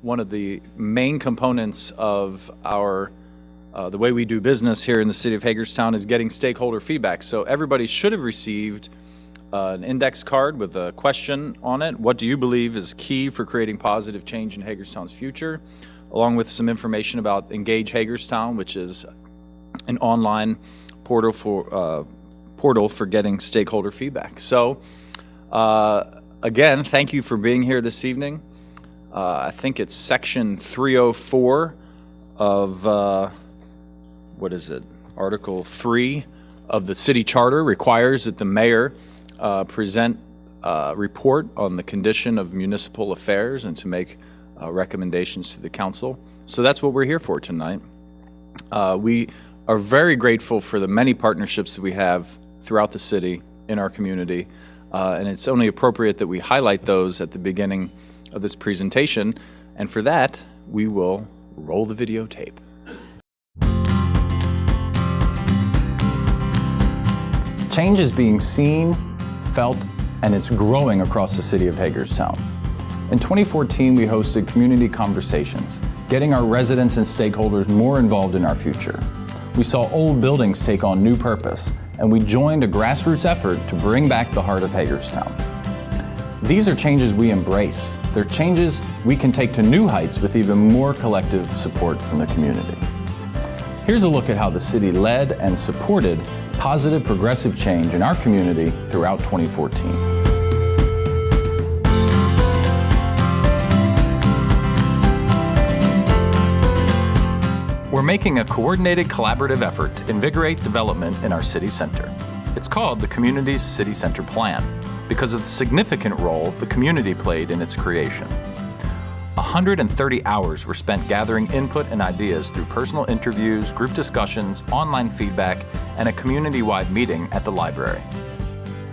one of the main components of our the way we do business here in the city of Hagerstown is getting stakeholder feedback. So everybody should have received an index card with a question on it. What do you believe is key for creating positive change in Hagerstown's future? Along with some information about Engage Hagerstown, which is an online portal for getting stakeholder feedback. So again, thank you for being here this evening. I think it's section 304 of Article 3 of the city charter requires that the mayor present a report on the condition of municipal affairs and to make recommendations to the council. So that's what we're here for tonight. We are very grateful for the many partnerships that we have throughout the city in our community, and it's only appropriate that we highlight those at the beginning of this presentation, and for that we will roll the videotape. Change is being seen, felt, and it's growing across the city of Hagerstown. In 2014, we hosted community conversations, getting our residents and stakeholders more involved in our future. We saw old buildings take on new purpose, and we joined a grassroots effort to bring back the heart of Hagerstown. These are changes we embrace. They're changes we can take to new heights with even more collective support from the community. Here's a look at how the city led and supported positive progressive change in our community throughout 2014. We're making a coordinated collaborative effort to invigorate development in our city center. It's called the Community's City Center Plan because of the significant role the community played in its creation. 130 hours were spent gathering input and ideas through personal interviews, group discussions, online feedback, and a community-wide meeting at the library.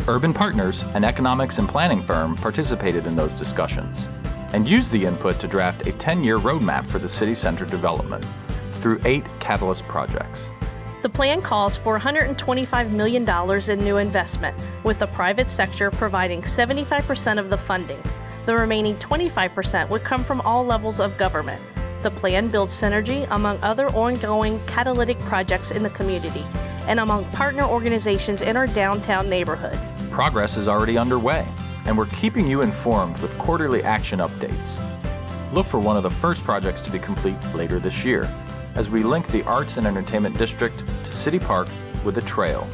Urban Partners, an economics and planning firm, participated in those discussions and used the input to draft a 10-year roadmap for the city center development through 8 catalyst projects. The plan calls for $125 million in new investment, with the private sector providing 75% of the funding. The remaining 25% would come from all levels of government. The plan builds synergy among other ongoing catalytic projects in the community and among partner organizations in our downtown neighborhood. Progress is already underway, and we're keeping you informed with quarterly action updates. Look for one of the first projects to be complete later this year, as we link the Arts and Entertainment District to City Park with a trail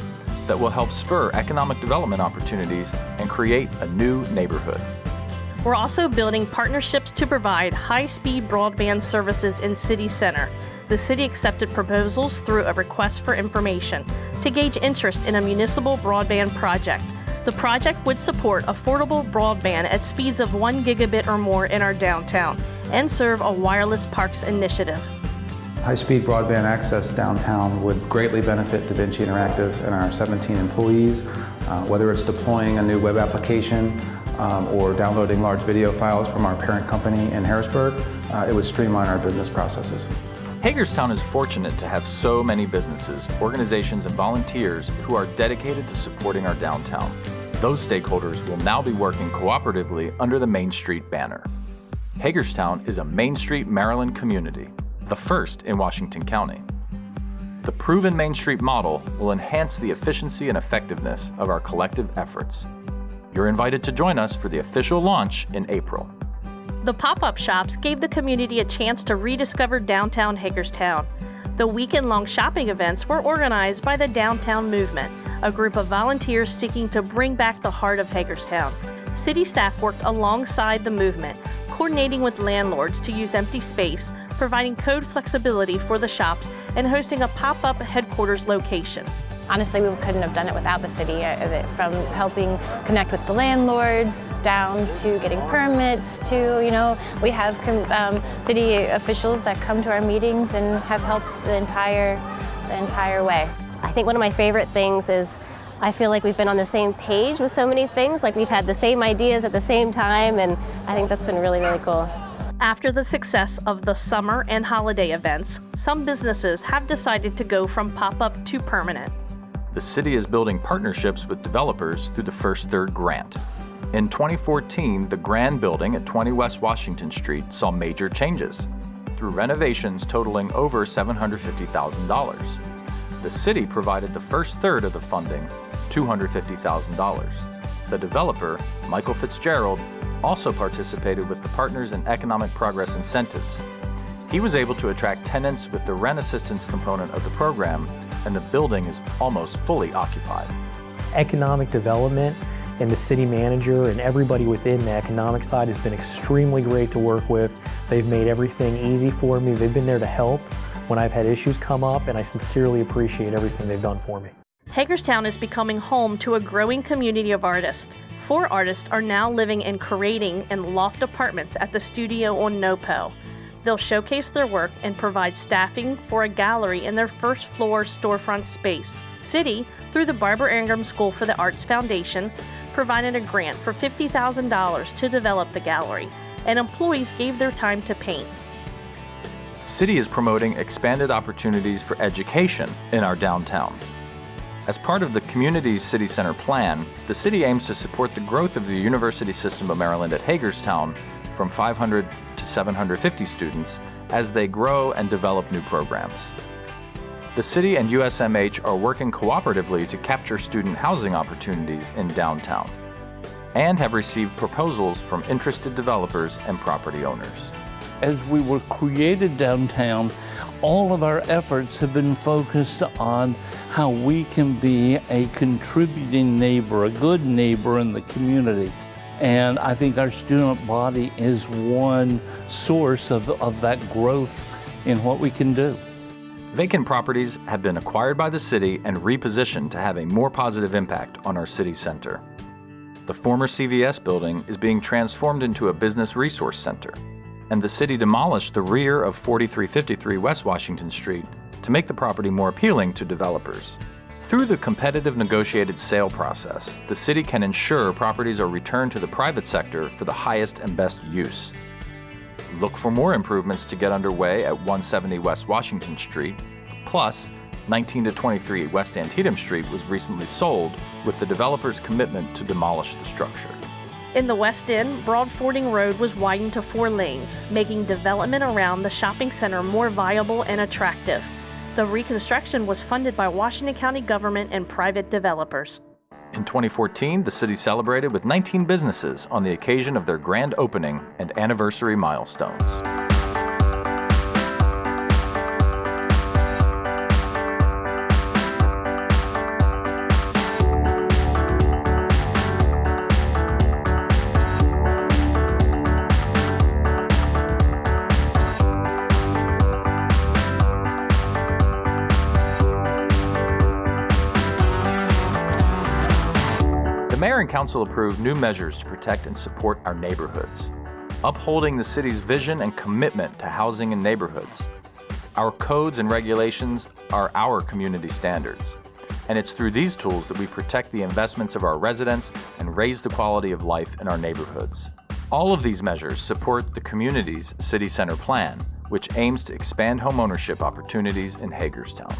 that will help spur economic development opportunities and create a new neighborhood. We're also building partnerships to provide high-speed broadband services in City Center. The city accepted proposals through a request for information to gauge interest in a municipal broadband project. The project would support affordable broadband at speeds of 1 gigabit or more in our downtown and serve a wireless parks initiative. High-speed broadband access downtown would greatly benefit Da Vinci Interactive and our 17 employees, whether it's deploying a new web application or downloading large video files from our parent company in Harrisburg. It would streamline our business processes. Hagerstown is fortunate to have so many businesses, organizations, and volunteers who are dedicated to supporting our downtown. Those stakeholders will now be working cooperatively under the Main Street banner. Hagerstown is a Main Street, Maryland community, the first in Washington County. The proven Main Street model will enhance the efficiency and effectiveness of our collective efforts. You're invited to join us for the official launch in April. The pop-up shops gave the community a chance to rediscover downtown Hagerstown. The weekend-long shopping events were organized by the Downtown Movement, a group of volunteers seeking to bring back the heart of Hagerstown. City staff worked alongside the movement, coordinating with landlords to use empty space, providing code flexibility for the shops, and hosting a pop-up headquarters location. Honestly, we couldn't have done it without the city, from helping connect with the landlords, down to getting permits, to, we have city officials that come to our meetings and have helped the entire way. I think one of my favorite things is I feel like we've been on the same page with so many things, like we've had the same ideas at the same time, and I think that's been really, really cool. After the success of the summer and holiday events, some businesses have decided to go from pop-up to permanent. The city is building partnerships with developers through the First Third grant. In 2014, the Grand Building at 20 West Washington Street saw major changes through renovations totaling over $750,000. The city provided the first third of the funding, $250,000. The developer, Michael Fitzgerald, also participated with the Partners in Economic Progress incentives. He was able to attract tenants with the rent assistance component of the program, and the building is almost fully occupied. Economic development and the city manager and everybody within the economic side has been extremely great to work with. They've made everything easy for me. They've been there to help when I've had issues come up, and I sincerely appreciate everything they've done for me. Hagerstown is becoming home to a growing community of artists. 4 artists are now living and creating in loft apartments at the studio on NoPo. They'll showcase their work and provide staffing for a gallery in their first floor storefront space. City, through the Barbara Ingram School for the Arts Foundation, provided a grant for $50,000 to develop the gallery, and employees gave their time to paint. City is promoting expanded opportunities for education in our downtown. As part of the community's city center plan, the city aims to support the growth of the University System of Maryland at Hagerstown from 500 to 750 students as they grow and develop new programs. The city and USMH are working cooperatively to capture student housing opportunities in downtown and have received proposals from interested developers and property owners. As we were created downtown, all of our efforts have been focused on how we can be a contributing neighbor, a good neighbor in the community. And I think our student body is one source of that growth in what we can do. Vacant properties have been acquired by the city and repositioned to have a more positive impact on our city center. The former CVS building is being transformed into a business resource center, and the city demolished the rear of 4353 West Washington Street to make the property more appealing to developers. Through the competitive negotiated sale process, the city can ensure properties are returned to the private sector for the highest and best use. Look for more improvements to get underway at 170 West Washington Street, plus 19 to 23 West Antietam Street was recently sold with the developer's commitment to demolish the structure. In the West End, Broad Fording Road was widened to 4 lanes, making development around the shopping center more viable and attractive. The reconstruction was funded by Washington County government and private developers. In 2014, the city celebrated with 19 businesses on the occasion of their grand opening and anniversary milestones. The Mayor and Council approved new measures to protect and support our neighborhoods, upholding the city's vision and commitment to housing and neighborhoods. Our codes and regulations are our community standards, and it's through these tools that we protect the investments of our residents and raise the quality of life in our neighborhoods. All of these measures support the community's city center plan, which aims to expand homeownership opportunities in Hagerstown.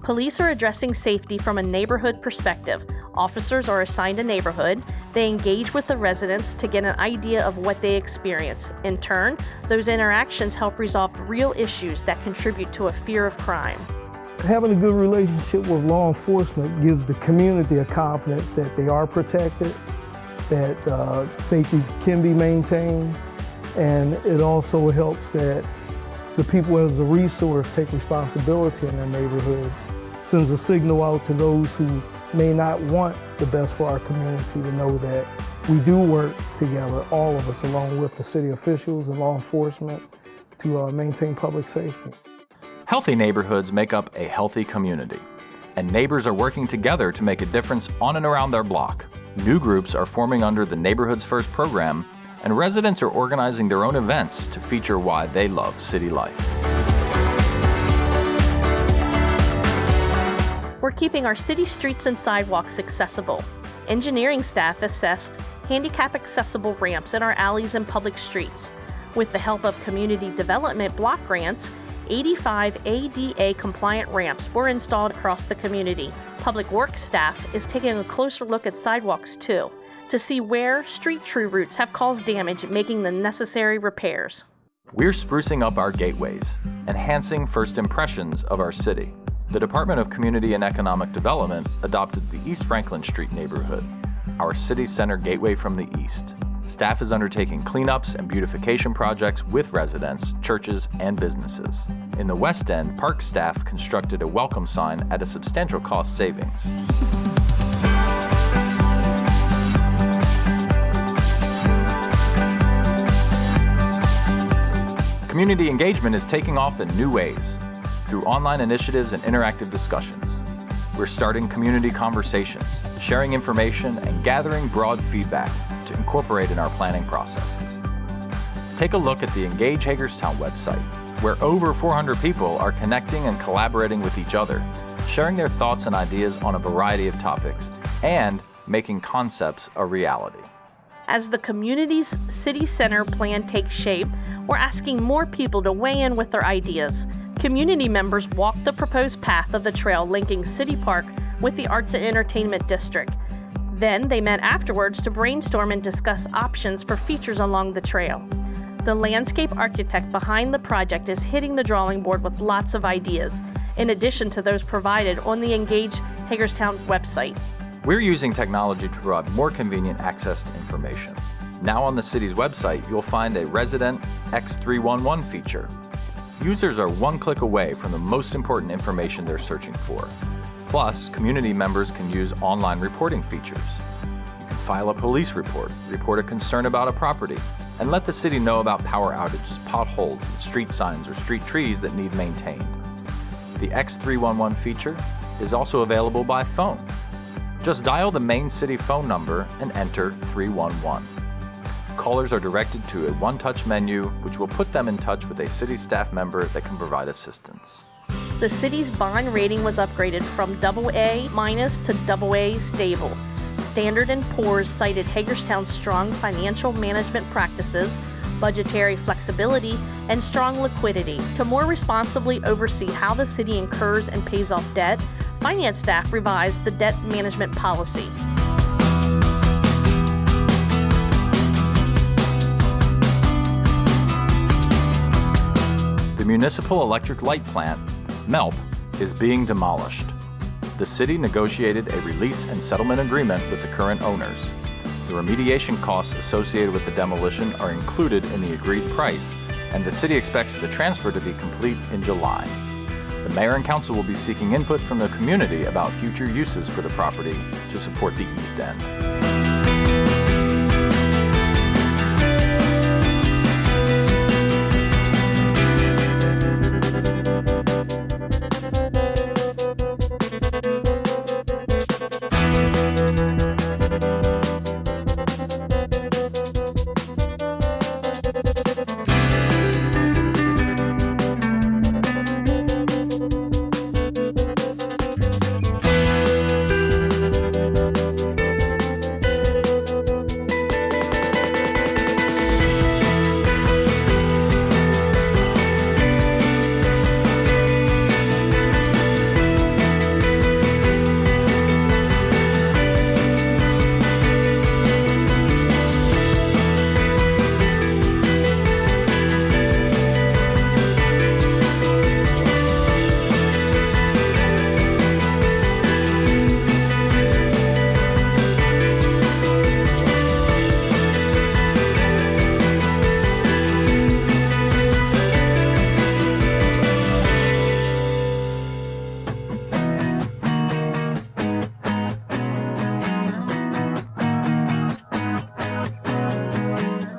Police are addressing safety from a neighborhood perspective. Officers are assigned a neighborhood. They engage with the residents to get an idea of what they experience. In turn, those interactions help resolve real issues that contribute to a fear of crime. Having a good relationship with law enforcement gives the community a confidence that they are protected, that safety can be maintained, and it also helps that the people as a resource take responsibility in their neighborhood. Sends a signal out to those who may not want the best for our community to know that we do work together, all of us, along with the city officials and law enforcement, to maintain public safety. Healthy neighborhoods make up a healthy community, and neighbors are working together to make a difference on and around their block. New groups are forming under the Neighborhoods First program, and residents are organizing their own events to feature why they love city life. We're keeping our city streets and sidewalks accessible. Engineering staff assessed handicap-accessible ramps in our alleys and public streets. With the help of community development block grants, 85 ADA-compliant ramps were installed across the community. Public Works staff is taking a closer look at sidewalks too. to see where street tree roots have caused damage, making the necessary repairs. We're sprucing up our gateways, enhancing first impressions of our city. The Department of Community and Economic Development adopted the East Franklin Street neighborhood, our city center gateway from the east. Staff is undertaking cleanups and beautification projects with residents, churches, and businesses. In the West End, park staff constructed a welcome sign at a substantial cost savings. Community engagement is taking off in new ways through online initiatives and interactive discussions. We're starting community conversations, sharing information, and gathering broad feedback to incorporate in our planning processes. Take a look at the Engage Hagerstown website, where over 400 people are connecting and collaborating with each other, sharing their thoughts and ideas on a variety of topics, and making concepts a reality. As the community's city center plan takes shape, we're asking more people to weigh in with their ideas. Community members walked the proposed path of the trail linking City Park with the Arts and Entertainment District. Then they met afterwards to brainstorm and discuss options for features along the trail. The landscape architect behind the project is hitting the drawing board with lots of ideas, in addition to those provided on the Engage Hagerstown website. We're using technology to provide more convenient access to information. Now on the city's website, you'll find a resident X311 feature. Users are one click away from the most important information they're searching for. Plus, community members can use online reporting features. You can file a police report, report a concern about a property, and let the city know about power outages, potholes, street signs, or street trees that need maintained. The X311 feature is also available by phone. Just dial the main city phone number and enter 311. Callers are directed to a one-touch menu, which will put them in touch with a city staff member that can provide assistance. The city's bond rating was upgraded from AA- to AA stable. Standard & Poor's cited Hagerstown's strong financial management practices, budgetary flexibility, and strong liquidity. To more responsibly oversee how the city incurs and pays off debt, finance staff revised the debt management policy. The Municipal Electric Light Plant, MELP, is being demolished. The city negotiated a release and settlement agreement with the current owners. The remediation costs associated with the demolition are included in the agreed price, and the city expects the transfer to be complete in July. The mayor and council will be seeking input from the community about future uses for the property to support the East End.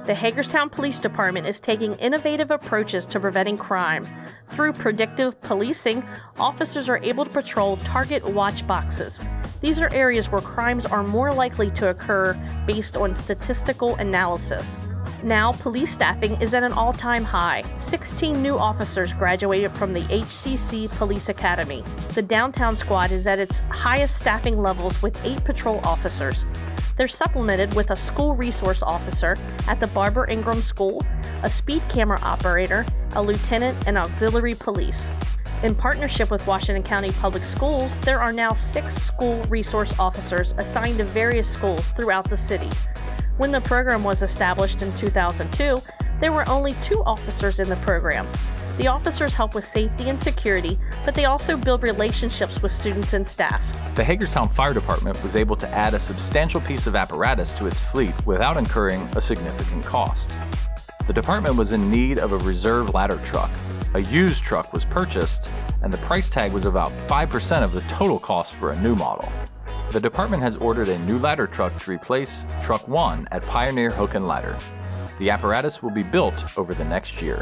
The Hagerstown Police Department is taking innovative approaches to preventing crime. Through predictive policing, officers are able to patrol target watch boxes. These are areas where crimes are more likely to occur based on statistical analysis. Now, police staffing is at an all-time high. 16 new officers graduated from the HCC Police Academy. The downtown squad is at its highest staffing levels with 8 patrol officers. They're supplemented with a school resource officer at the Barbara Ingram School, a speed camera operator, a lieutenant, and auxiliary police. In partnership with Washington County Public Schools, there are now 6 school resource officers assigned to various schools throughout the city. When the program was established in 2002, there were only 2 officers in the program. The officers help with safety and security, but they also build relationships with students and staff. The Hagerstown Fire Department was able to add a substantial piece of apparatus to its fleet without incurring a significant cost. The department was in need of a reserve ladder truck. A used truck was purchased, and the price tag was about 5% of the total cost for a new model. The department has ordered a new ladder truck to replace Truck 1 at Pioneer Hook and Ladder. The apparatus will be built over the next year.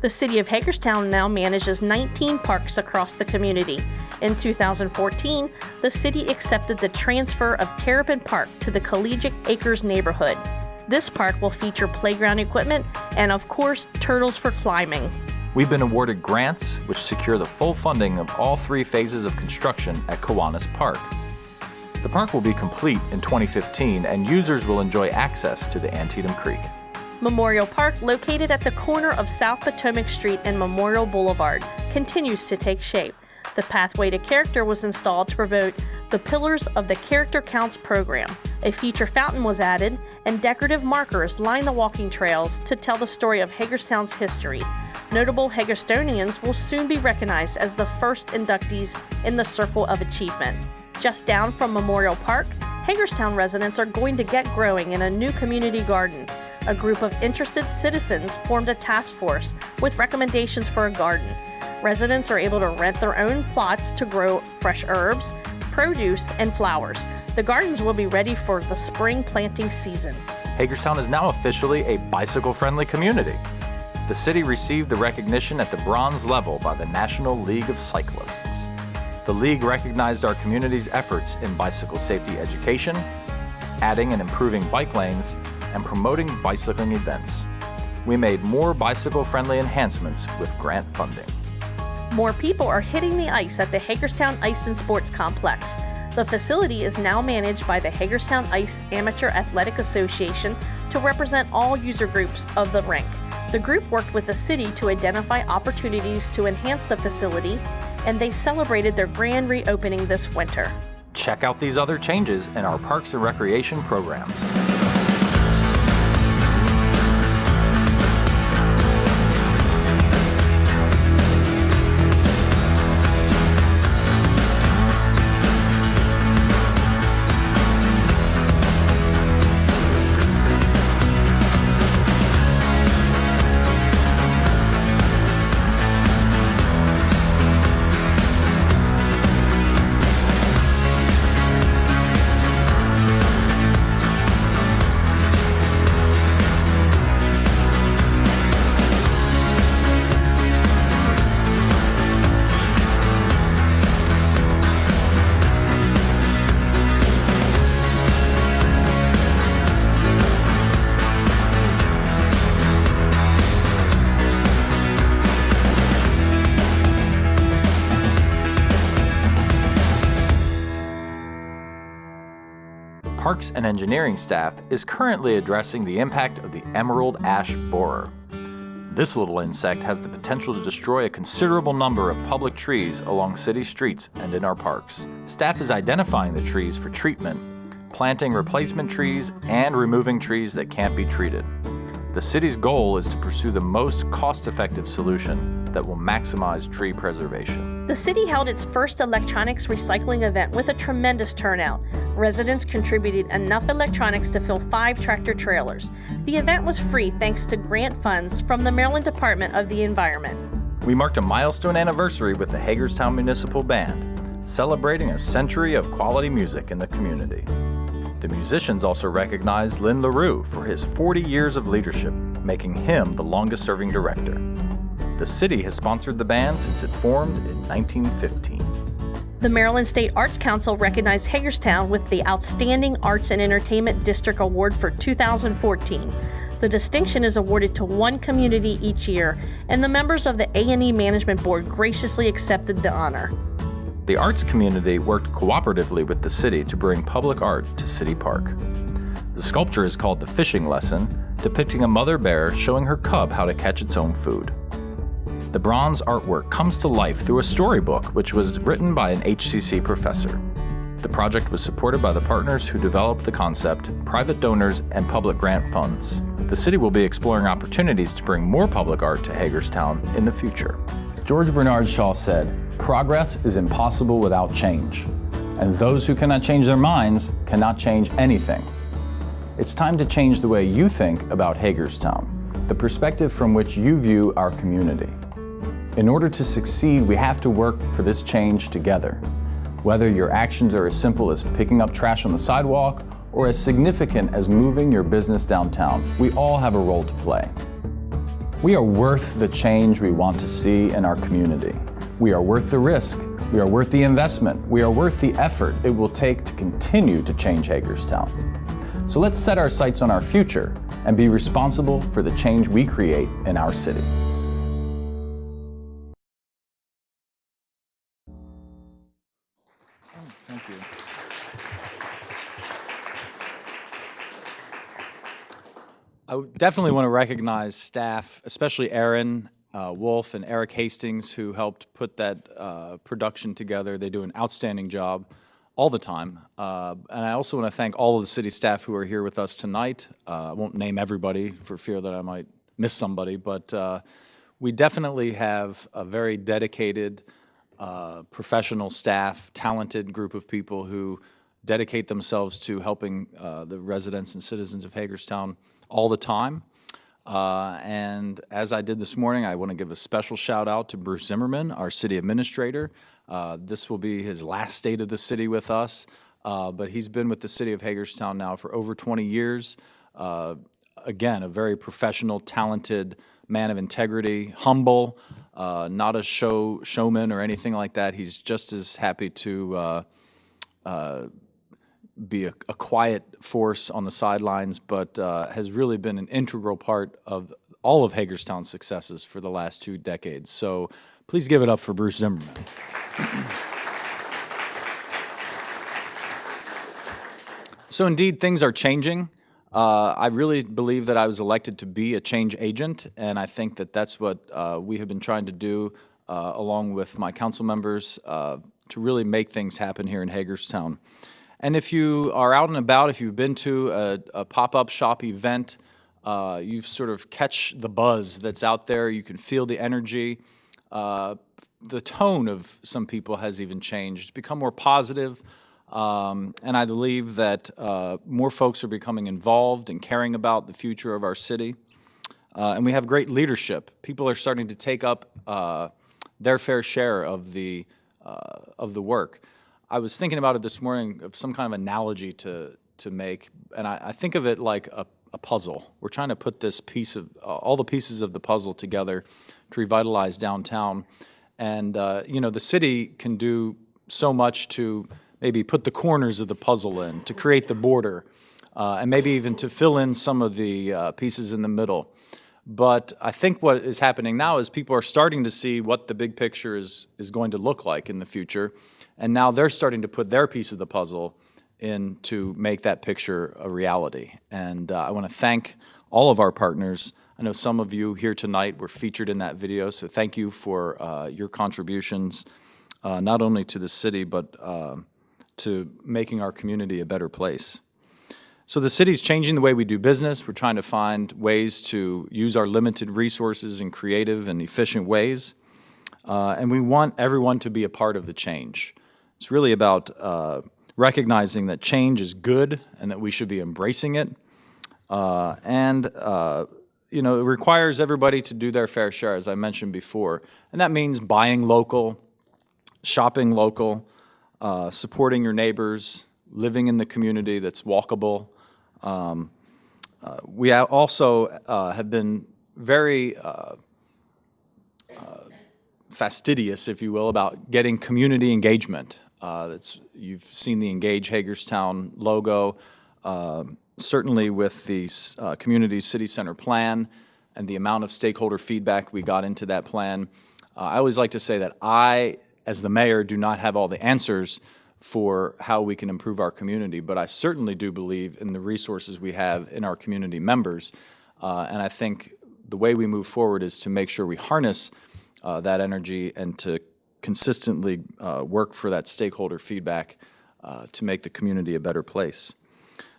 The city of Hagerstown now manages 19 parks across the community. In 2014, the city accepted the transfer of Terrapin Park to the Collegiate Acres neighborhood. This park will feature playground equipment and, of course, turtles for climbing. We've been awarded grants which secure the full funding of all 3 phases of construction at Kiwanis Park. The park will be complete in 2015, and users will enjoy access to the Antietam Creek. Memorial Park, located at the corner of South Potomac Street and Memorial Boulevard, continues to take shape. The Pathway to Character was installed to promote the Pillars of the Character Counts program. A feature fountain was added, and decorative markers line the walking trails to tell the story of Hagerstown's history. Notable Hagerstonians will soon be recognized as the first inductees in the Circle of Achievement. Just down from Memorial Park, Hagerstown residents are going to get growing in a new community garden. A group of interested citizens formed a task force with recommendations for a garden. Residents are able to rent their own plots to grow fresh herbs, produce, and flowers. The gardens will be ready for the spring planting season. Hagerstown is now officially a bicycle-friendly community. The city received the recognition at the bronze level by the National League of Cyclists. The league recognized our community's efforts in bicycle safety education, adding and improving bike lanes, and promoting bicycling events. We made more bicycle-friendly enhancements with grant funding. More people are hitting the ice at the Hagerstown Ice and Sports Complex. The facility is now managed by the Hagerstown Ice Amateur Athletic Association to represent all user groups of the rink. The group worked with the city to identify opportunities to enhance the facility, and they celebrated their grand reopening this winter. Check out these other changes in our Parks and Recreation programs. Parks and Engineering staff is currently addressing the impact of the emerald ash borer. This little insect has the potential to destroy a considerable number of public trees along city streets and in our parks. Staff is identifying the trees for treatment, planting replacement trees, and removing trees that can't be treated. The city's goal is to pursue the most cost-effective solution that will maximize tree preservation. The city held its first electronics recycling event with a tremendous turnout. Residents contributed enough electronics to fill 5 tractor trailers. The event was free thanks to grant funds from the Maryland Department of the Environment. We marked a milestone anniversary with the Hagerstown Municipal Band, celebrating a century of quality music in the community. The musicians also recognized Lynn LaRue for his 40 years of leadership, making him the longest-serving director. The city has sponsored the band since it formed in 1915. The Maryland State Arts Council recognized Hagerstown with the Outstanding Arts and Entertainment District Award for 2014. The distinction is awarded to one community each year, and the members of the A&E Management Board graciously accepted the honor. The arts community worked cooperatively with the city to bring public art to City Park. The sculpture is called The Fishing Lesson, depicting a mother bear showing her cub how to catch its own food. The bronze artwork comes to life through a storybook which was written by an HCC professor. The project was supported by the partners who developed the concept, private donors, and public grant funds. The city will be exploring opportunities to bring more public art to Hagerstown in the future. George Bernard Shaw said, "Progress is impossible without change, and those who cannot change their minds cannot change anything." It's time to change the way you think about Hagerstown, the perspective from which you view our community. In order to succeed, we have to work for this change together. Whether your actions are as simple as picking up trash on the sidewalk or as significant as moving your business downtown, we all have a role to play. We are worth the change we want to see in our community. We are worth the risk. We are worth the investment. We are worth the effort it will take to continue to change Hagerstown. So let's set our sights on our future and be responsible for the change we create in our city. Thank you. I definitely want to recognize staff, especially Aaron Wolf and Eric Hastings, who helped put that production together. They do an outstanding job all the time. And I also want to thank all of the city staff who are here with us tonight. I won't name everybody for fear that I might miss somebody, but we definitely have a very dedicated, professional staff, talented group of people who dedicate themselves to helping the residents and citizens of Hagerstown all the time. And as I did this morning, I want to give a special shout out to Bruce Zimmerman, our city administrator. This will be his last state of the city with us, but he's been with the city of Hagerstown now for over 20 years. Again, a very professional, talented man of integrity, humble, not a showman or anything like that. He's just as happy to be a quiet force on the sidelines, but has really been an integral part of all of Hagerstown's successes for the last 2 decades. So please give it up for Bruce Zimmerman. So indeed, things are changing. I really believe that I was elected to be a change agent, and I think that that's what we have been trying to do along with my council members to really make things happen here in Hagerstown. And if you are out and about, if you've been to a pop-up shop event, you sort of catch the buzz that's out there. You can feel the energy. The tone of some people has even changed. It's become more positive, and I believe that more folks are becoming involved and caring about the future of our city. And we have great leadership. People are starting to take up their fair share of the work. I was thinking about it this morning of some kind of analogy to make, and I think of it like a puzzle. We're trying to put this piece of all the pieces of the puzzle together to revitalize downtown, and you know, the city can do so much to maybe put the corners of the puzzle in, to create the border, and maybe even to fill in some of the pieces in the middle. But I think what is happening now is people are starting to see what the big picture is going to look like in the future. And now they're starting to put their piece of the puzzle in to make that picture a reality. And I want to thank all of our partners. I know some of you here tonight were featured in that video, so thank you for your contributions, not only to the city, but to making our community a better place. So the city's changing the way we do business. We're trying to find ways to use our limited resources in creative and efficient ways. And we want everyone to be a part of the change. It's really about recognizing that change is good and that we should be embracing it. You know, it requires everybody to do their fair share, as I mentioned before. And that means buying local, shopping local, supporting your neighbors, living in the community that's walkable. We also have been very fastidious, if you will, about getting community engagement. You've seen the Engage Hagerstown logo, certainly with the Community City Center plan and the amount of stakeholder feedback we got into that plan. I always like to say that I, as the mayor, do not have all the answers, for how we can improve our community, but I certainly do believe in the resources we have in our community members. And I think the way we move forward is to make sure we harness that energy and to consistently work for that stakeholder feedback to make the community a better place.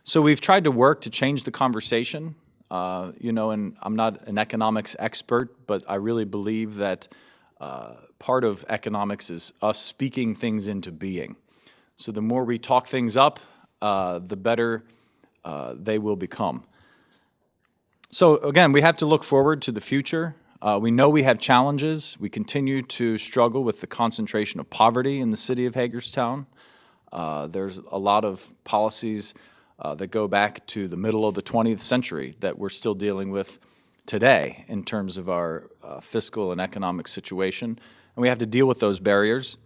So we've tried to work to change the conversation, and I'm not an economics expert, but I really believe that part of economics is us speaking things into being. So the more we talk things up, the better they will become. So again, we have to look forward to the future. We know we have challenges. We continue to struggle with the concentration of poverty in the city of Hagerstown. There's a lot of policies that go back to the middle of the 20th century that we're still dealing with today in terms of our fiscal and economic situation. And we have to deal with those barriers.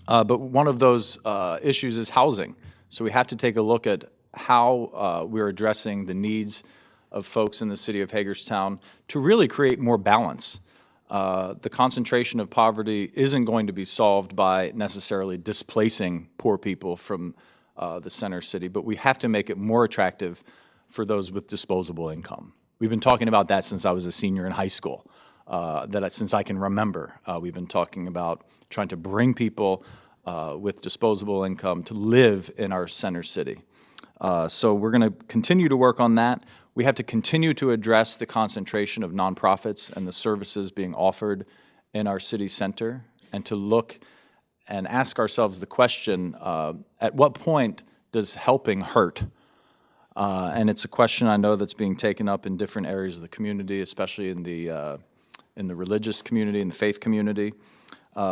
But one of those issues is housing. So we have to take a look at how we're addressing the needs of folks in the city of Hagerstown to really create more balance. The concentration of poverty isn't going to be solved by necessarily displacing poor people from the center city, but we have to make it more attractive for those with disposable income. We've been talking about that since I was a senior in high school, since I can remember. We've been talking about trying to bring people with disposable income to live in our center city. So we're going to continue to work on that. We have to continue to address the concentration of nonprofits and the services being offered in our city center, and to look and ask ourselves the question, at what point does helping hurt? And it's a question I know that's being taken up in different areas of the community, especially in the religious community, in the faith community.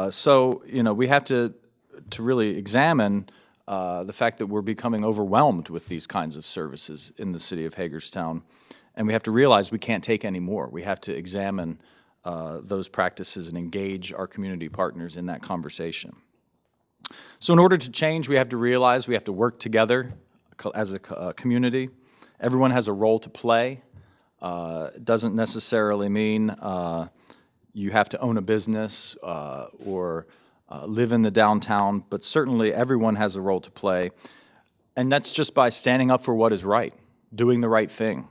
So, we have to really examine the fact that we're becoming overwhelmed with these kinds of services in the city of Hagerstown, and we have to realize we can't take any more. We have to examine those practices and engage our community partners in that conversation. So in order to change, we have to realize we have to work together as a community. Everyone has a role to play. It doesn't necessarily mean you have to own a business or live in the downtown, but certainly everyone has a role to play. And that's just by standing up for what is right, doing the right thing,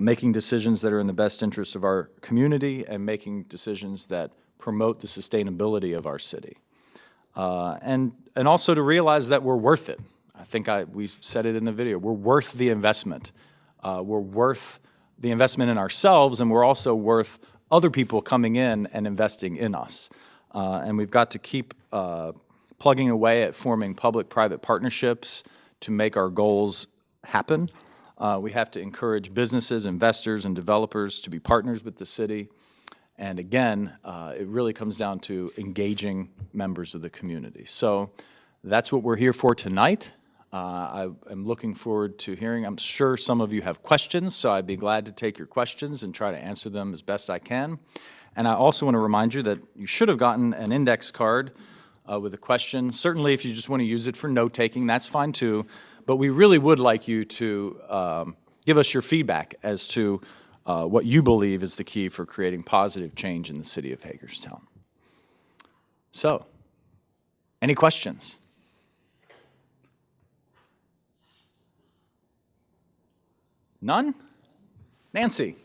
making decisions that are in the best interest of our community, and making decisions that promote the sustainability of our city. And also to realize that we're worth it. I think we said it in the video. We're worth the investment. We're worth the investment in ourselves, and we're also worth other people coming in and investing in us. And we've got to keep plugging away at forming public-private partnerships to make our goals happen. We have to encourage businesses, investors, and developers to be partners with the city. And again, it really comes down to engaging members of the community. So that's what we're here for tonight. I am looking forward to hearing. I'm sure some of you have questions, so I'd be glad to take your questions and try to answer them as best I can. And I also want to remind you that you should have gotten an index card with a question. Certainly, if you just want to use it for note-taking, that's fine too. But we really would like you to give us your feedback as to what you believe is the key for creating positive change in the city of Hagerstown. So, any questions? None? Nancy?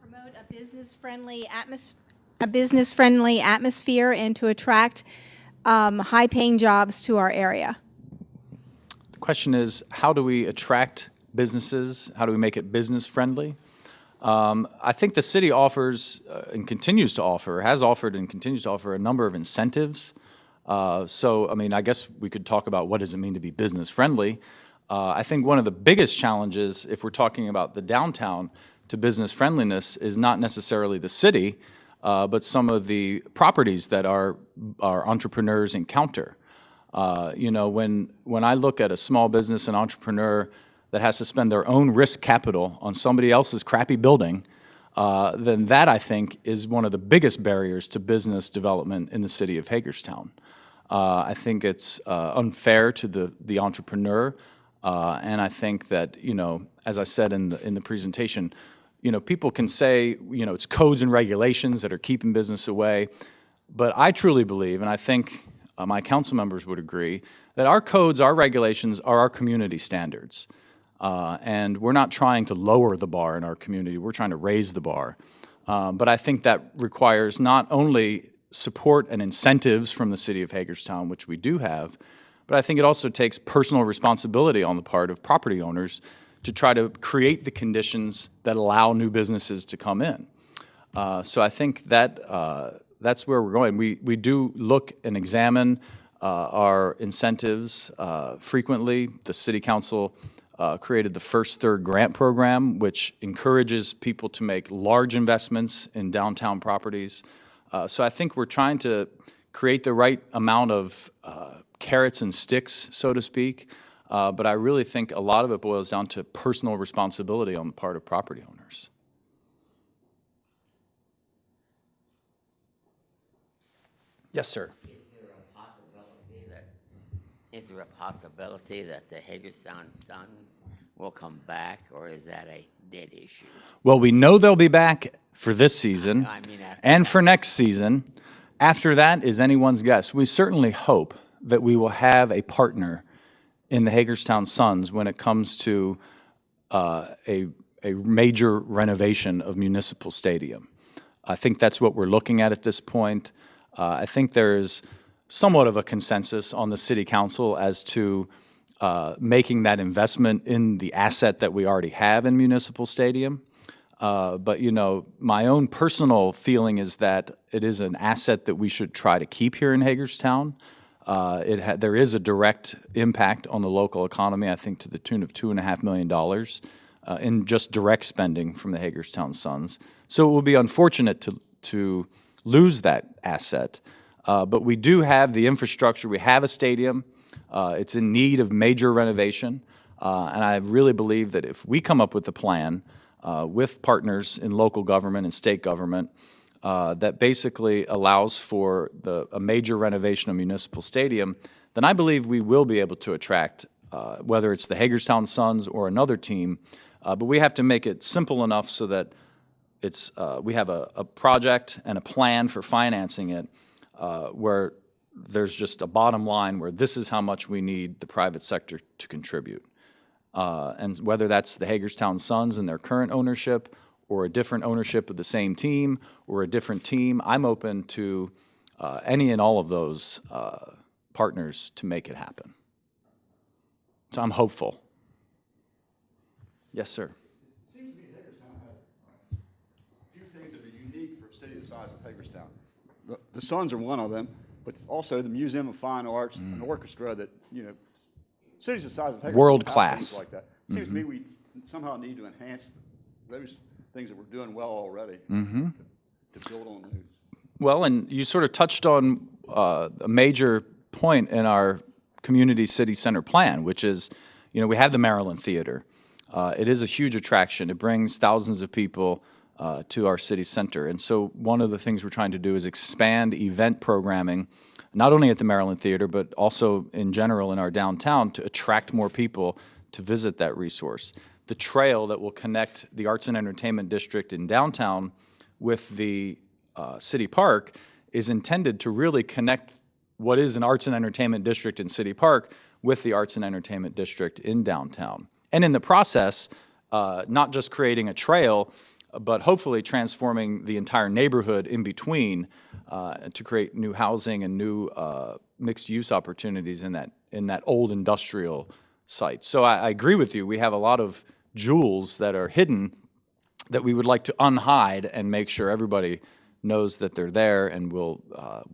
Promote a business-friendly atmosphere and to attract high-paying jobs to our area. The question is, how do we attract businesses? How do we make it business-friendly? I think the city offers and continues to offer, has offered and continues to offer a number of incentives. So, I mean, I guess we could talk about what does it mean to be business-friendly. I think one of the biggest challenges, if we're talking about the downtown to business friendliness, is not necessarily the city, but some of the properties that our entrepreneurs encounter. When I look at a small business and entrepreneur that has to spend their own risk capital on somebody else's crappy building, then that, I think, is one of the biggest barriers to business development in the city of Hagerstown. I think it's unfair to the entrepreneur, and I think that, as I said in the presentation, people can say, it's codes and regulations that are keeping business away. But I truly believe, and I think my council members would agree, that our codes, our regulations are our community standards. And we're not trying to lower the bar in our community, we're trying to raise the bar. But I think that requires not only support and incentives from the city of Hagerstown, which we do have, but I think it also takes personal responsibility on the part of property owners to try to create the conditions that allow new businesses to come in. So I think that that's where we're going. We do look and examine our incentives frequently. The city council created the First Third Grant Program, which encourages people to make large investments in downtown properties. So I think we're trying to create the right amount of carrots and sticks, so to speak. But I really think a lot of it boils down to personal responsibility on the part of property owners. Yes, sir. Is there a possibility that the Hagerstown Suns will come back, or is that a dead issue? Well, we know they'll be back for this season and for next season. After that is anyone's guess. We certainly hope that we will have a partner in the Hagerstown Suns when it comes to a major renovation of Municipal Stadium. I think that's what we're looking at this point. I think there is somewhat of a consensus on the city council as to making that investment in the asset that we already have in Municipal Stadium. But, my own personal feeling is that it is an asset that we should try to keep here in Hagerstown. There is a direct impact on the local economy, I think to the tune of $2.5 million in just direct spending from the Hagerstown Suns. So it will be unfortunate to lose that asset. But we do have the infrastructure. We have a stadium. It's in need of major renovation. And I really believe that if we come up with a plan with partners in local government and state government that basically allows for a major renovation of Municipal Stadium, then I believe we will be able to attract, whether it's the Hagerstown Suns or another team. But we have to make it simple enough so that we have a project and a plan for financing it where there's just a bottom line where this is how much we need the private sector to contribute. And whether that's the Hagerstown Suns and their current ownership or a different ownership of the same team or a different team, I'm open to any and all of those partners to make it happen. So I'm hopeful. Yes, sir. It seems to me Hagerstown has a few things that are unique for a city the size of Hagerstown. The Suns are one of them, but also the Museum of Fine Arts, an orchestra that, cities the size of Hagerstown world have class. things like that. It seems to me we somehow need to enhance those things that we're doing well already to build on those. Well, and you sort of touched on a major point in our community city center plan, which is, we have the Maryland Theater. It is a huge attraction. It brings thousands of people to our city center. And so one of the things we're trying to do is expand event programming, not only at the Maryland Theater, but also in general in our downtown to attract more people to visit that resource. The trail that will connect the Arts and Entertainment District in downtown with the City Park is intended to really connect what is an Arts and Entertainment District in City Park with the Arts and Entertainment District in downtown. And in the process, not just creating a trail, but hopefully transforming the entire neighborhood in between to create new housing and new mixed-use opportunities in that old industrial site. So I agree with you. We have a lot of jewels that are hidden that we would like to unhide and make sure everybody knows that they're there and will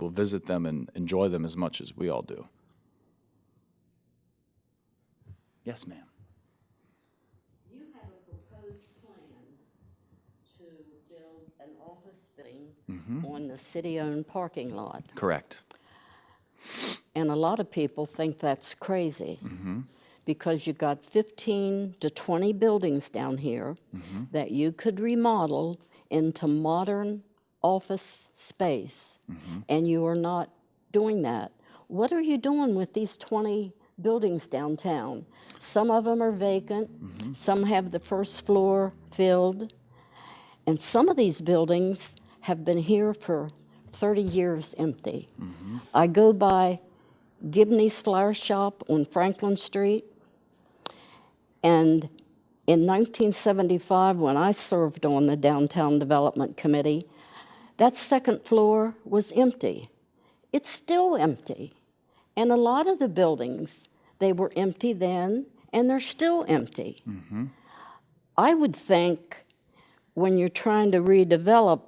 visit them and enjoy them as much as we all do. Yes, ma'am. You have a proposed plan to build an office building on the city-owned parking lot. Correct. And a lot of people think that's crazy because you've got 15 to 20 buildings down here that you could remodel into modern office space, and you are not doing that. What are you doing with these 20 buildings downtown? Some of them are vacant, some have the first floor filled. And some of these buildings have been here for 30 years empty. I go by Gibney's Flower Shop on Franklin Street, and in 1975, when I served on the Downtown Development Committee, that second floor was empty. It's still empty. And a lot of the buildings, they were empty then, and they're still empty. I would think when you're trying to redevelop,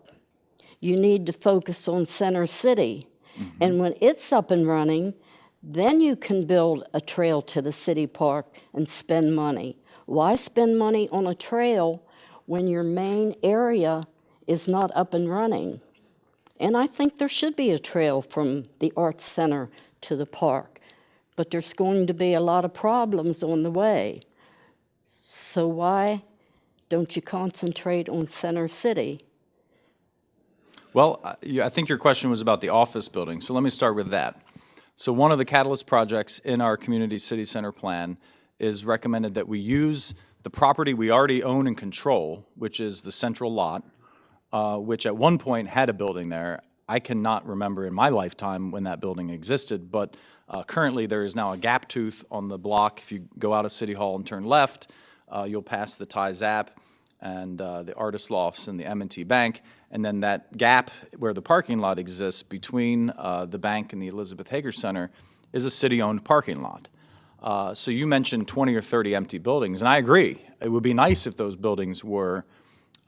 you need to focus on Center City. And when it's up and running, then you can build a trail to the city park and spend money. Why spend money on a trail when your main area is not up and running? And I think there should be a trail from the Arts Center to the park, but there's going to be a lot of problems on the way. So why don't you concentrate on Center City? Well, I think your question was about the office building, so let me start with that. So one of the catalyst projects in our community city center plan is recommended that we use the property we already own and control, which is the central lot, which at one point had a building there. I cannot remember in my lifetime when that building existed, but currently there is now a gap tooth on the block. If you go out of City Hall and turn left, you'll pass the Thai Zap and the Artist Lofts and the M&T Bank, and then that gap where the parking lot exists between the bank and the Elizabeth Hager Center is a city-owned parking lot. So you mentioned 20 or 30 empty buildings, and I agree. It would be nice if those buildings were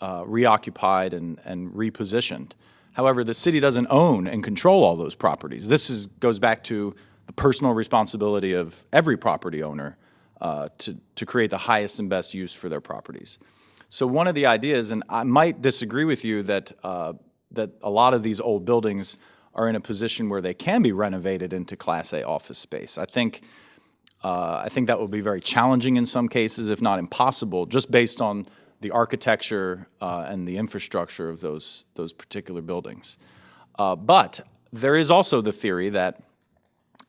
reoccupied and repositioned. However, the city doesn't own and control all those properties. This goes back to the personal responsibility of every property owner to create the highest and best use for their properties. So one of the ideas, and I might disagree with you that that a lot of these old buildings are in a position where they can be renovated into Class A office space. I think that would be very challenging in some cases, if not impossible, just based on the architecture and the infrastructure of those particular buildings. But there is also the theory that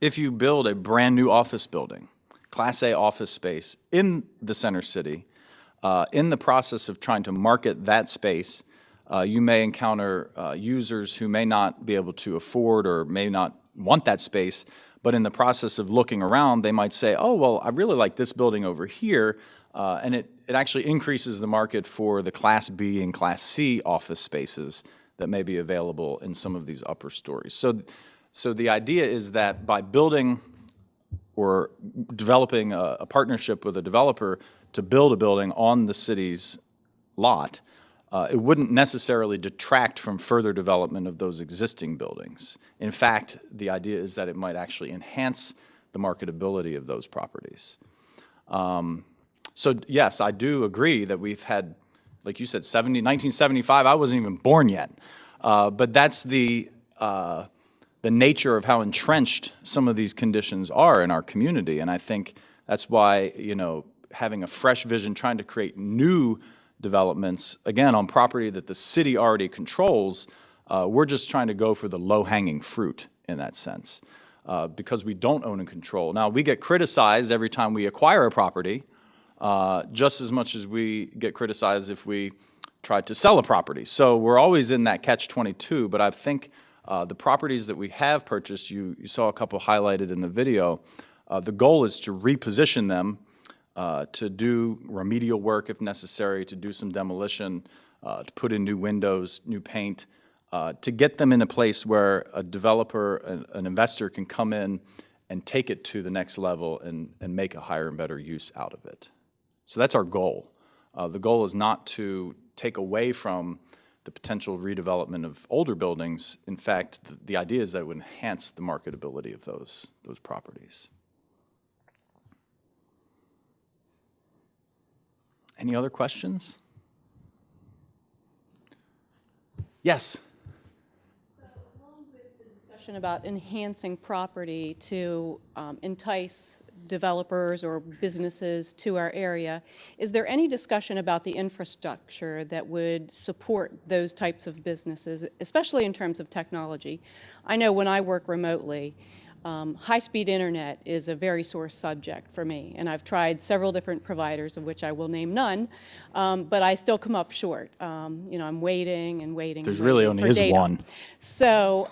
if you build a brand new office building, Class A office space in the center city, in the process of trying to market that space, you may encounter users who may not be able to afford or may not want that space, but in the process of looking around, they might say, oh, well, I really like this building over here, and it actually increases the market for the Class B and Class C office spaces that may be available in some of these upper stories. So the idea is that by building or developing a partnership with a developer to build a building on the city's lot, it wouldn't necessarily detract from further development of those existing buildings. In fact, the idea is that it might actually enhance the marketability of those properties. So yes, I do agree that we've had, like you said, 1975, I wasn't even born yet. But that's the nature of how entrenched some of these conditions are in our community. And I think that's why, having a fresh vision, trying to create new developments, again, on property that the city already controls, we're just trying to go for the low-hanging fruit in that sense, because we don't own and control. Now, we get criticized every time we acquire a property, just as much as we get criticized if we try to sell a property. So we're always in that catch-22, but I think the properties that we have purchased, you saw a couple highlighted in the video, the goal is to reposition them, to do remedial work if necessary, to do some demolition, to put in new windows, new paint, to get them in a place where a developer, an investor can come in and take it to the next level and make a higher and better use out of it. So that's our goal. The goal is not to take away from the potential redevelopment of older buildings. In fact, the idea is that it would enhance the marketability of those properties. Any other questions? Yes. So, along with the discussion about enhancing property to entice developers or businesses to our area, is there any discussion about the infrastructure that would support those types of businesses, especially in terms of technology? I know when I work remotely, High-speed internet is a very sore subject for me, and I've tried several different providers, of which I will name none, but I still come up short. I'm waiting and waiting. There's and really waiting only for is data. one. So,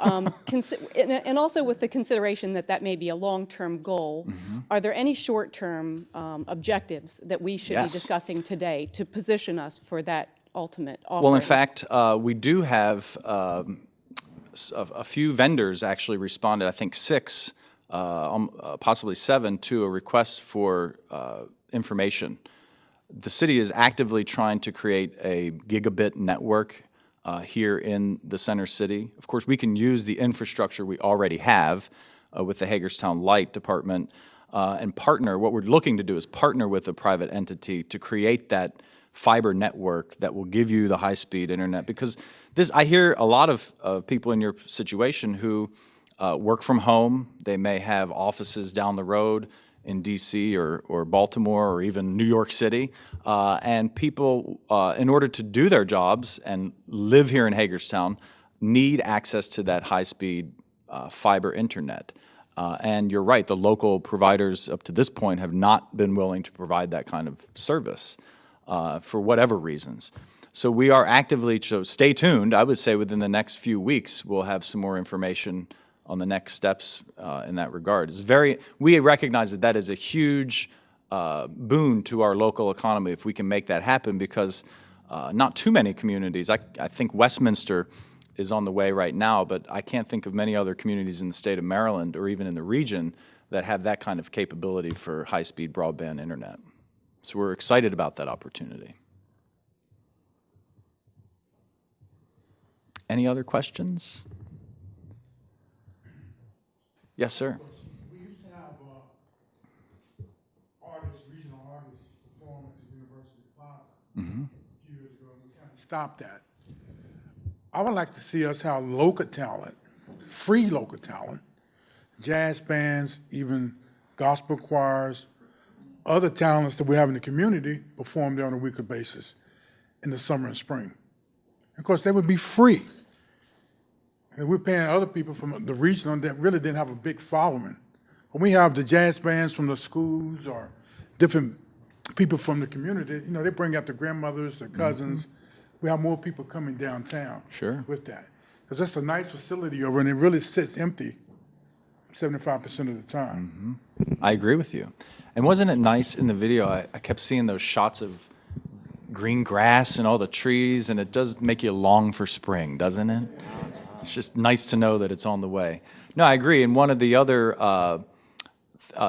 and also with the consideration that that may be a long-term goal, are there any short-term objectives that we should be discussing today to position us for that ultimate offering? Well, in fact, we do have a few vendors actually responded, I think 6, possibly 7, to a request for information. The city is actively trying to create a gigabit network here in the center city. Of course, we can use the infrastructure we already have with the Hagerstown Light Department and partner. What we're looking to do is partner with a private entity to create that fiber network that will give you the high-speed internet, because I hear a lot of people in your situation who work from home. They may have offices down the road in DC or Baltimore or even New York City, and people, in order to do their jobs and live here in Hagerstown, need access to that high-speed fiber internet. And you're right, the local providers up to this point have not been willing to provide that kind of service for whatever reasons. So we are actively, so stay tuned. I would say within the next few weeks, we'll have some more information on the next steps in that regard. We recognize that is a huge boon to our local economy if we can make that happen, because not too many communities, I think Westminster is on the way right now, but I can't think of many other communities in the state of Maryland or even in the region that have that kind of capability for high-speed broadband internet. So we're excited about that opportunity. Any other questions? Yes, sir. We used to have regional artists perform at the University Plaza a few years ago, and we kind of stopped that. I would like to see us have local talent, free local talent, jazz bands, even gospel choirs, other talents that we have in the community perform there on a weekly basis in the summer and spring. Of course, they would be free. And we're paying other people from the regional that really didn't have a big following. When we have the jazz bands from the schools or different people from the community, they bring out their grandmothers, their cousins. We have more people coming downtown with that. Because that's a nice facility over, and it really sits empty 75% of the time. I agree with you. And wasn't it nice in the video, I kept seeing those shots of green grass and all the trees, and it does make you long for spring, doesn't it? It's just nice to know that it's on the way. No, I agree. And one of the other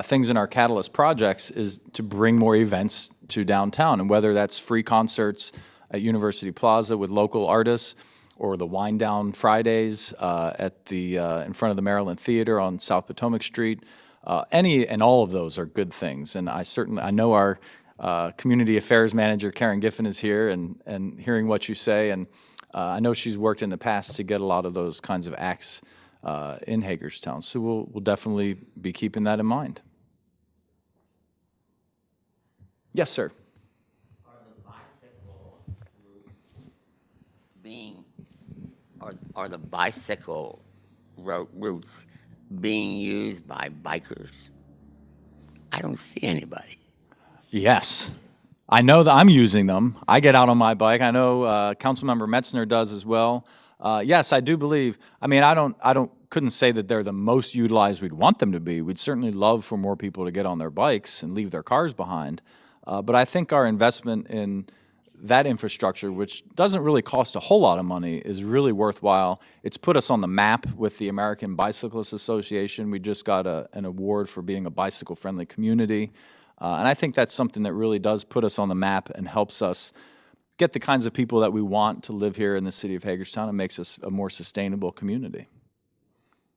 things in our Catalyst projects is to bring more events to downtown, and whether that's free concerts at University Plaza with local artists, or the Wind Down Fridays at the in front of the Maryland Theater on South Potomac Street. Any and all of those are good things, and I know our community affairs manager Karen Giffen is here, and hearing what you say, and I know she's worked in the past to get a lot of those kinds of acts in Hagerstown. So we'll definitely be keeping that in mind. Yes, sir. Are the bicycle routes being used by bikers? I don't see anybody. Yes. I know that I'm using them. I get out on my bike. I know Councilmember Metzner does as well. Yes, I do believe. I mean, couldn't say that they're the most utilized we'd want them to be. We'd certainly love for more people to get on their bikes and leave their cars behind. But I think our investment in that infrastructure, which doesn't really cost a whole lot of money, is really worthwhile. It's put us on the map with the American Bicyclists Association. We just got an award for being a bicycle-friendly community. And I think that's something that really does put us on the map and helps us get the kinds of people that we want to live here in the city of Hagerstown and makes us a more sustainable community.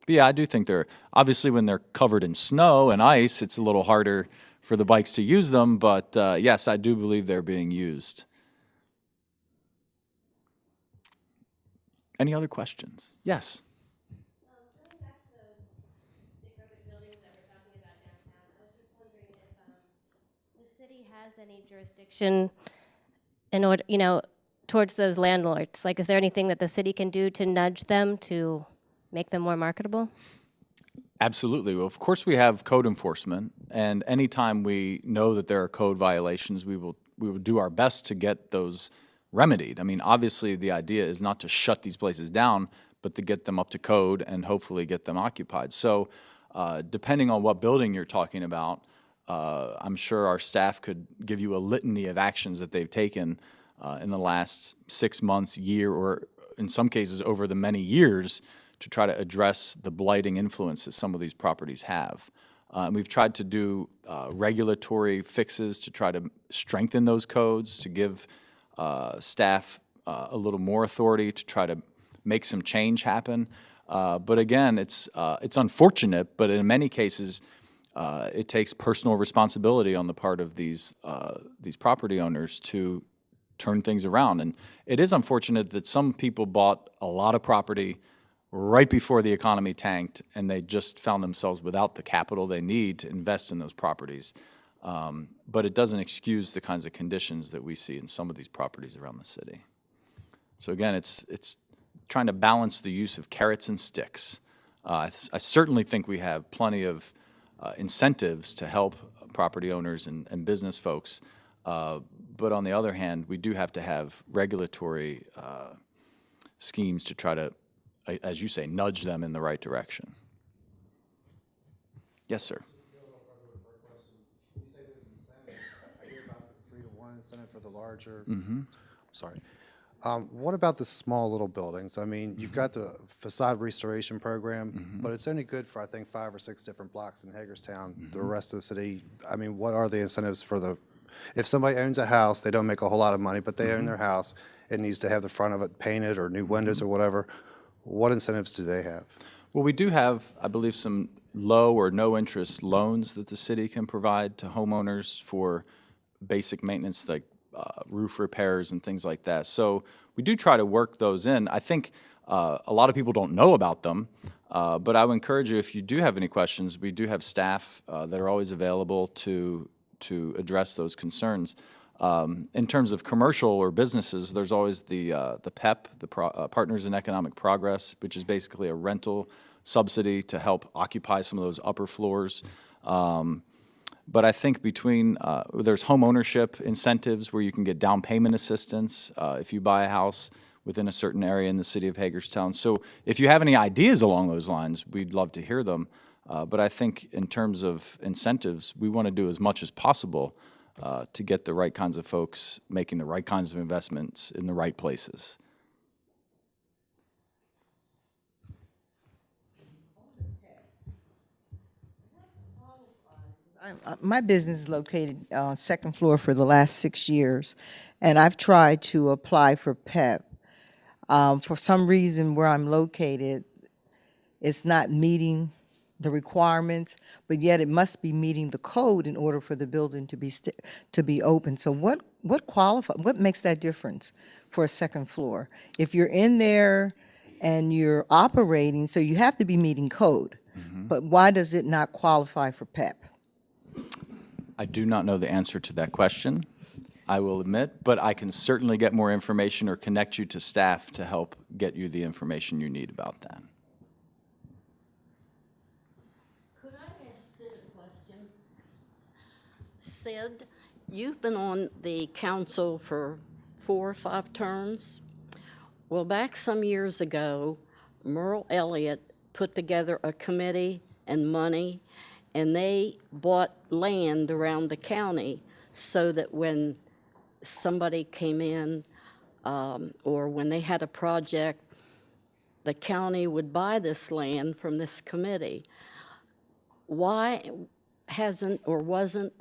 But yeah, I do think obviously when they're covered in snow and ice, it's a little harder for the bikes to use them, but yes, I do believe they're being used. Any other questions? Yes. Going back to those decrepit buildings that we're talking about downtown, I was just wondering if the city has any jurisdiction in order, towards those landlords. Like, is there anything that the city can do to nudge them to make them more marketable? Absolutely. Well, of course, we have code enforcement, and anytime we know that there are code violations, we will do our best to get those remedied. I mean, obviously, the idea is not to shut these places down, but to get them up to code and hopefully get them occupied. So, depending on what building you're talking about, I'm sure our staff could give you a litany of actions that they've taken in the last 6 months, year, or in some cases over the many years to try to address the blighting influence that some of these properties have. And we've tried to do regulatory fixes to try to strengthen those codes, to give staff a little more authority to try to make some change happen. But again, it's unfortunate, but in many cases, it takes personal responsibility on the part of these property owners to turn things around. And it is unfortunate that some people bought a lot of property right before the economy tanked, and they just found themselves without the capital they need to invest in those properties. But it doesn't excuse the kinds of conditions that we see in some of these properties around the city. So again, it's trying to balance the use of carrots and sticks. I certainly think we have plenty of incentives to help property owners and business folks. But on the other hand, we do have to have regulatory schemes to try to, as you say, nudge them in the right direction. Yes, sir. You say there's incentives. I hear about the 3-to-1 incentive for the larger. Sorry. What about the small little buildings? I mean, you've got the facade restoration program, but it's only good for, I think, 5 or 6 different blocks in Hagerstown. The rest of the city, I mean, what are the incentives for the, if somebody owns a house, they don't make a whole lot of money, but they own their house, it needs to have the front of it painted or new windows or whatever. What incentives do they have? Well, we do have, I believe, some low or no interest loans that the city can provide to homeowners for basic maintenance like roof repairs and things like that. So we do try to work those in. I think a lot of people don't know about them, but I would encourage you, if you do have any questions, we do have staff that are always available to address those concerns. In terms of commercial or businesses, there's always the PEP, the Partners in Economic Progress, which is basically a rental subsidy to help occupy some of those upper floors. But I think between, there's home ownership incentives where you can get down payment assistance if you buy a house within a certain area in the city of Hagerstown. So if you have any ideas along those lines, we'd love to hear them. But I think in terms of incentives, we want to do as much as possible to get the right kinds of folks making the right kinds of investments in the right places. My business is located on second floor for the last 6 years, and I've tried to apply for PEP. For some reason where I'm located, it's not meeting the requirements, but yet it must be meeting the code in order for the building to be open. So what makes that difference for a second floor? If you're in there and you're operating, so you have to be meeting code, but why does it not qualify for PEP? I do not know the answer to that question, I will admit, but I can certainly get more information or connect you to staff to help get you the information you need about that. Could I ask Sid a question? Sid, you've been on the council for 4 or 5 terms. Well, back some years ago, Merle Elliott put together a committee and money, and they bought land around the county so that when somebody came in or when they had a project, the county would buy this land from this committee. Why hasn't or wasn't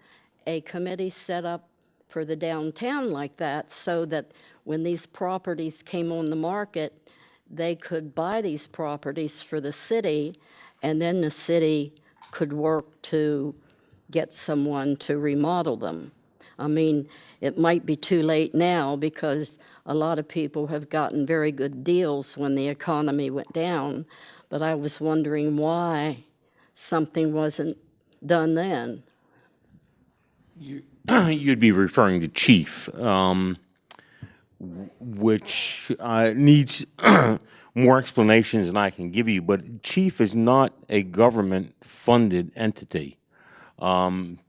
a committee set up for the downtown like that so that when these properties came on the market, they could buy these properties for the city, and then the city could work to get someone to remodel them? I mean, it might be too late now because a lot of people have gotten very good deals when the economy went down, but I was wondering why something wasn't done then. You'd be referring to Chief, which needs, more explanations than I can give you, but Chief is not a government-funded entity. And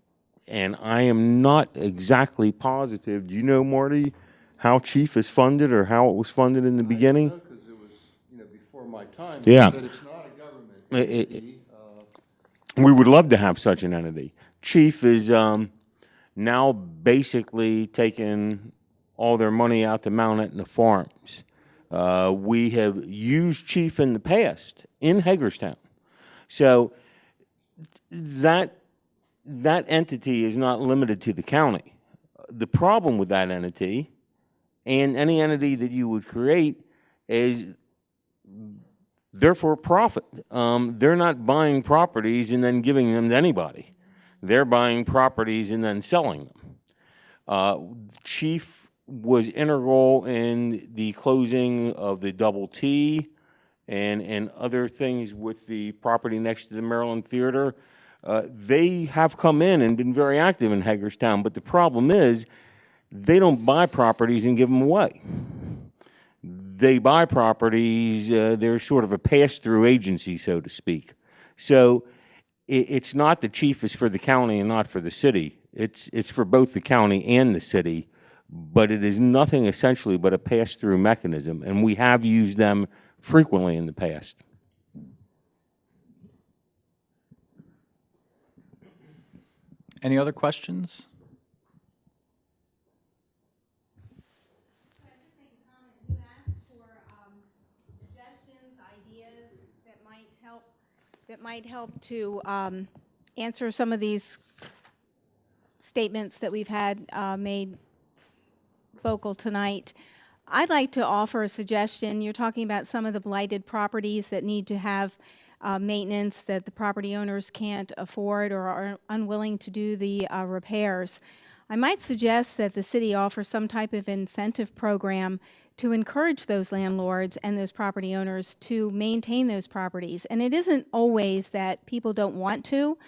I am not exactly positive. Do you know, Marty, how Chief is funded or how it was funded in the beginning? Because it was, before my time. Yeah. But it's not a government entity. We would love to have such an entity. Chief is now basically taking all their money out to mount it in the farms. We have used Chief in the past in Hagerstown. So that entity is not limited to the county. The problem with that entity and any entity that you would create is they're for profit. They're not buying properties and then giving them to anybody. They're buying properties and then selling them. Chief was integral in the closing of the Double T and other things with the property next to the Maryland Theater. They have come in and been very active in Hagerstown, but the problem is they don't buy properties and give them away. They buy properties, they're sort of a pass-through agency, so to speak. So it's not the Chief is for the county and not for the city. It's for both the county and the city, but it is nothing essentially but a pass-through mechanism, and we have used them frequently in the past. Any other questions? That might help to answer some of these statements that we've had made vocal tonight. I'd like to offer a suggestion. You're talking about some of the blighted properties that need to have maintenance that the property owners can't afford or are unwilling to do the repairs. I might suggest that the city offer some type of incentive program to encourage those landlords and those property owners to maintain those properties. And it isn't always that people don't want to.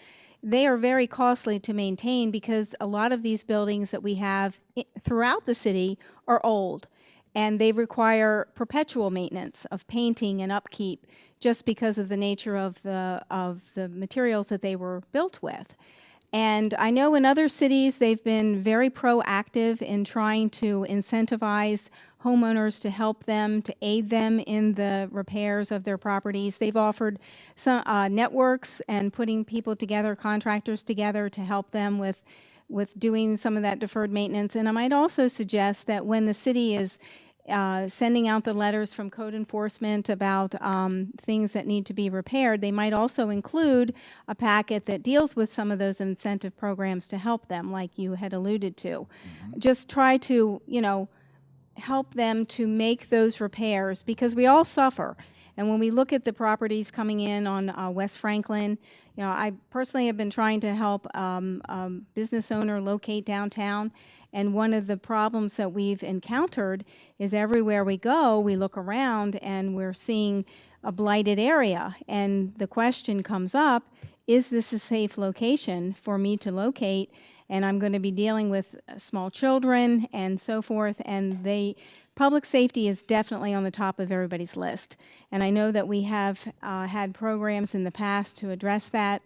They are very costly to maintain because a lot of these buildings that we have throughout the city are old, and they require perpetual maintenance of painting and upkeep just because of the nature of the materials that they were built with. And I know in other cities they've been very proactive in trying to incentivize homeowners to help them, to aid them in the repairs of their properties. They've offered some networks and putting people together, contractors together to help them with doing some of that deferred maintenance. And I might also suggest that when the city is sending out the letters from code enforcement about things that need to be repaired, they might also include a packet that deals with some of those incentive programs to help them, like you had alluded to. Mm-hmm. Just try to, help them to make those repairs because we all suffer. And when we look at the properties coming in on West Franklin, I personally have been trying to help a business owner locate downtown. And one of the problems that we've encountered is everywhere we go, we look around and we're seeing a blighted area. And the question comes up, is this a safe location for me to locate? And I'm going to be dealing with small children and so forth. And public safety is definitely on the top of everybody's list. And I know that we have had programs in the past to address that.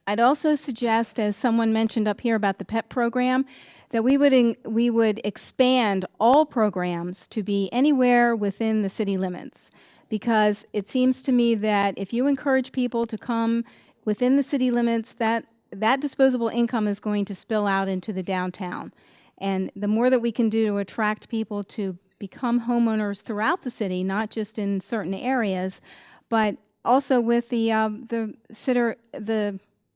I'd also suggest, as someone mentioned up here about the PEP program, that we would expand all programs to be anywhere within the city limits, because it seems to me that if you encourage people to come within the city limits, that disposable income is going to spill out into the downtown. And the more that we can do to attract people to become homeowners throughout the city, not just in certain areas, but also with the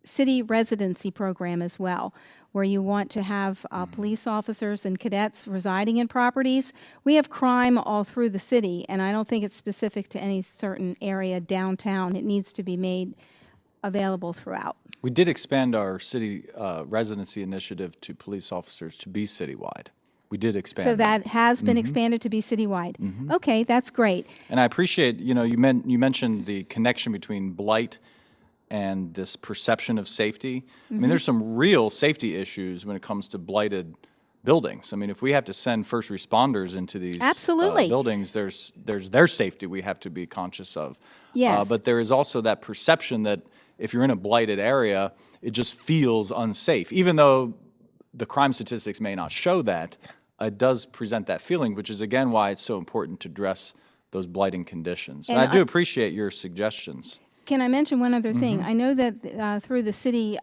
city residency program as well, where you want to have police officers and cadets residing in properties. We have crime all through the city, and I don't think it's specific to any certain area downtown. It needs to be made available throughout. We did expand our city residency initiative to police officers to be citywide. We did expand. So that has been expanded to be citywide. Mm-hmm. Okay, that's great. And I appreciate, you mentioned the connection between blight and this perception of safety. Mm-hmm. I mean, there's some real safety issues when it comes to blighted buildings. I mean, if we have to send first responders into these Absolutely. buildings, there's their safety we have to be conscious of. Yes. But there is also that perception that if you're in a blighted area, it just feels unsafe. Even though the crime statistics may not show that, it does present that feeling, which is, again, why it's so important to address those blighting conditions. And I do appreciate your suggestions. Can I mention one other thing? Mhm. I know that through the city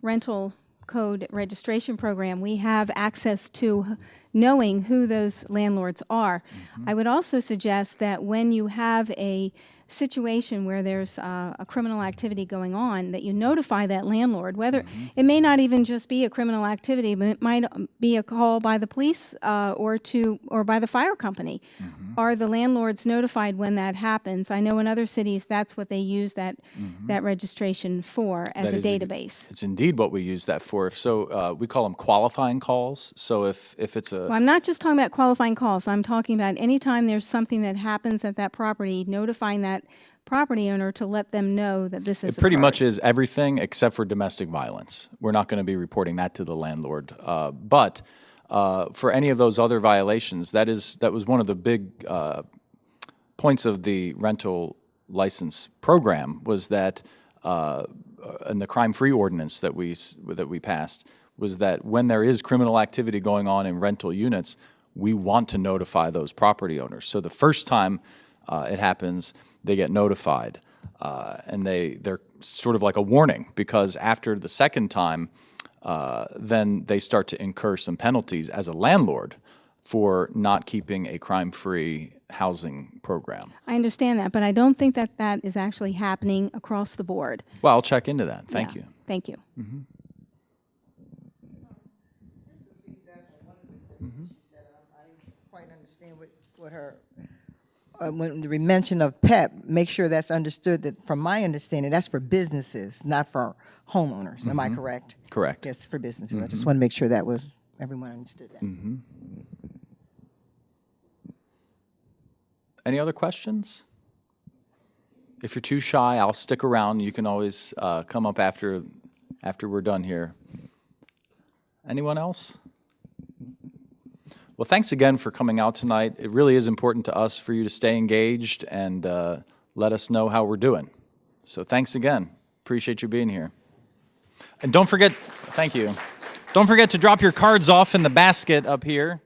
rental code registration program, we have access to knowing who those landlords are. I would also suggest that when you have a situation where there's a criminal activity going on, that you notify that landlord, whether it may not even just be a criminal activity, but it might be a call by the police or by the fire company. Are the landlords notified when that happens? I know in other cities that's what they use that registration for as That a is database. It's indeed what we use that for. We call them qualifying calls. So if it's a Well, I'm not just talking about qualifying calls. I'm talking about anytime there's something that happens at that property, notifying that property owner to let them know that this is It pretty much is everything except for domestic violence. We're not going to be reporting that to the landlord. But for any of those other violations, that was one of the big points of the rental license program, was that, and the crime-free ordinance that we passed, was that when there is criminal activity going on in rental units, we want to notify those property owners. So the first time it happens, they get notified, and they're sort of like a warning, because after the second time, then they start to incur some penalties as a landlord for not keeping a crime-free housing program. I understand that, but I don't think that that is actually happening across the board. Well, I'll check into that. Thank you. Thank you. Quite understand what her, when the mention of PEP, make sure that's understood, that from my understanding, that's for businesses, not for homeowners. Am I correct? Correct. Yes, for businesses. I just want to make sure that everyone understood that. Any other questions? If you're too shy, I'll stick around. You can always come up after we're done here. Anyone else? Well, thanks again for coming out tonight. It really is important to us for you to stay engaged and let us know how we're doing. So thanks again. Appreciate you being here. And don't forget, thank you. Don't forget to drop your cards off in the basket up here.